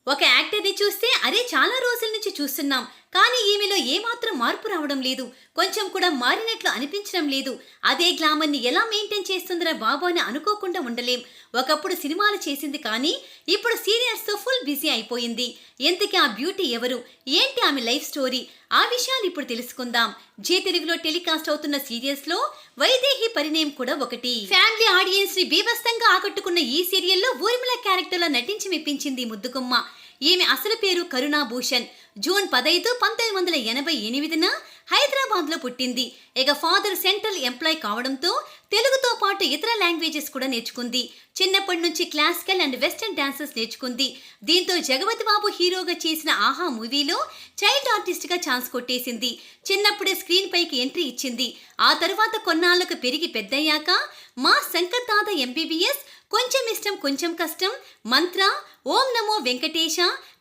ఒక యాక్టర్‌ని చూస్తే అరే చాలా రోజుల నుంచి చూస్తున్నాం. కానీ ఈమెలో ఏమాత్రం మార్పు రావడం లేదు. కొంచెం కూడా మారినట్లు అనిపించడం లేదు. అదే గ్లామర్‌ని ఎలా మెయింటైన్ చేస్తుందిరా బాబు అని అనుకోకుండా ఉండలేం. ఒకప్పుడు సినిమాలు చేసింది కానీ ఇప్పుడు సీరియల్స్‌తో ఫుల్ బిజీ అయిపోయింది. ఇంతకీ ఆ బ్యూటీ ఎవరు? ఏంటి ఆమె లైఫ్ స్టోరీ? ఆ విషయాలు ఇప్పుడు తెలుసుకుందాం. జీ తెలుగులో టెలికాస్ట్ అవుతున్న సీరియల్స్‌లో వైదేహి పరిణయం కూడా ఒకటి. ఫ్యామిలీ ఆడియన్స్‌ని బీభత్సంగా ఆకట్టుకున్న ఈ సీరియల్‌లో ఊర్మిళ క్యారెక్టర్‌లో నటించి మెప్పించింది ముద్దుగుమ్మ. ఈమె అసలు పేరు కరుణా భూషణ్. జూన్ 15, 1988న హైదరాబాద్లో పుట్టింది. ఇక ఫాదర్ సెంట్రల్ ఎంప్లాయ్ కావడంతో తెలుగుతో పాటు ఇతర లాంగ్వేజెస్ కూడా నేర్చుకుంది. చిన్నప్పటి నుంచి క్లాసికల్ అండ్ వెస్టర్న్ డాన్సెస్ నేర్చుకుంది. దీంతో జగపతి బాబు హీరోగా చేసిన ఆహా మూవీలో చైల్డ్ ఆర్టిస్ట్గా ఛాన్స్ కొట్టేసింది. చిన్నప్పుడే స్క్రీన్ పైకి ఎంట్రీ ఇచ్చింది. ఆ తర్వాత కొన్నాళ్లకు పెరిగి పెద్దయ్యాక మా శంకర్ దాద ఎంబీబీఎస్, కొంచెం ఇష్టం కొంచెం కష్టం, మంత్ర, ఓం నమో వెంకటేశ,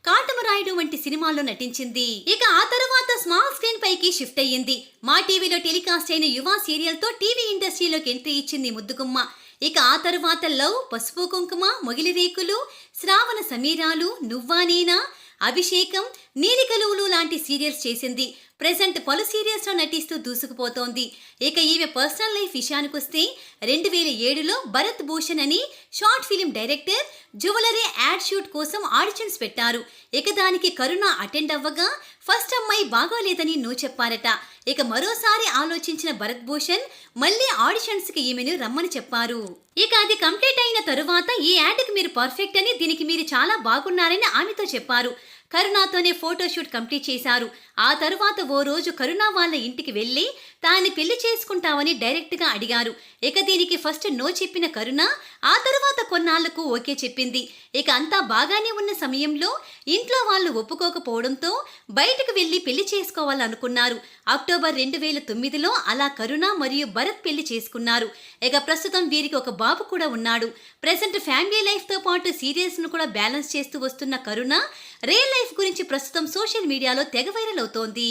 కాటమరాయుడు వంటి సినిమాల్లో నటించింది. ఇక ఆ తర్వాత స్మాల్ స్క్రీన్ పైకి షిఫ్ట్ అయ్యింది. మా టీవీలో టెలికాస్ట్ అయిన యువ సీరియల్ తో టీవీ ఇండస్ట్రీలోకి ఎంట్రీ ఇచ్చింది ముద్దుగుమ్మ. ఇక ఆ తర్వాత లవ్, పసుపు కుంకుమ, మొగిలి రేకులు, శ్రావణ సమీరాలు, నువ్వా నేనా, అభిషేకం, నీలికలువులు లాంటి సీరియల్స్ చేసింది. ప్రెసెంట్ పలు సీరియల్స్ లో నటిస్తూ దూసుకుపోతోంది. ఇక ఈమె పర్సనల్ లైఫ్ విషయానికొస్తే 2007లో భరత్ భూషణ్ అని short film director jewellery ad shoot కోసం ఆడిషన్స్ పెట్టారు. ఇక దానికి కరుణ అటెండ్ అవ్వగా ఫస్ట్ అమ్మాయి బాగాలేదని నో చెప్పారట. ఇక మరోసారి ఆలోచించిన భరత్ భూషణ్ మళ్ళీ ఆడిషన్స్ కి ఈమెను రమ్మని చెప్పారు. ఇక అది కంప్లీట్ అయిన తరువాత ఈ యాడ్కి మీరు పర్ఫెక్ట్ అని, దీనికి మీరు చాలా బాగున్నారని ఆమెతో చెప్పారు. కరుణాతోనే ఫోటోషూట్ కంప్లీట్ చేశారు. ఆ తరువాత ఓ రోజు కరుణ వాళ్ళ ఇంటికి వెళ్లి తాన్ని పెళ్లి చేసుకుంటావని డైరెక్ట్ గా అడిగారు. ఇక దీనికి ఫస్ట్ నో చెప్పిన కరుణ ఆ తరువాత కొన్నాళ్లకు ఓకే చెప్పింది. ఇక అంతా బాగానే ఉన్న సమయంలో ఇంట్లో వాళ్ళు ఒప్పుకోకపోవడంతో బయటకు వెళ్లి పెళ్లి చేసుకోవాలనుకున్నారు. అక్టోబర్ 2009లో అలా కరుణ మరియు భరత్ పెళ్లి చేసుకున్నారు. ఇక ప్రస్తుతం వీరికి ఒక బాబు కూడా ఉన్నాడు. ప్రెసెంట్ ఫ్యామిలీ లైఫ్ తో పాటు సీరియల్స్ ను కూడా బ్యాలెన్స్ చేస్తూ వస్తున్న కరుణ రియల్ లైఫ్ గురించి ప్రస్తుతం సోషల్ మీడియాలో తెగ వైరల్ అవుతోంది.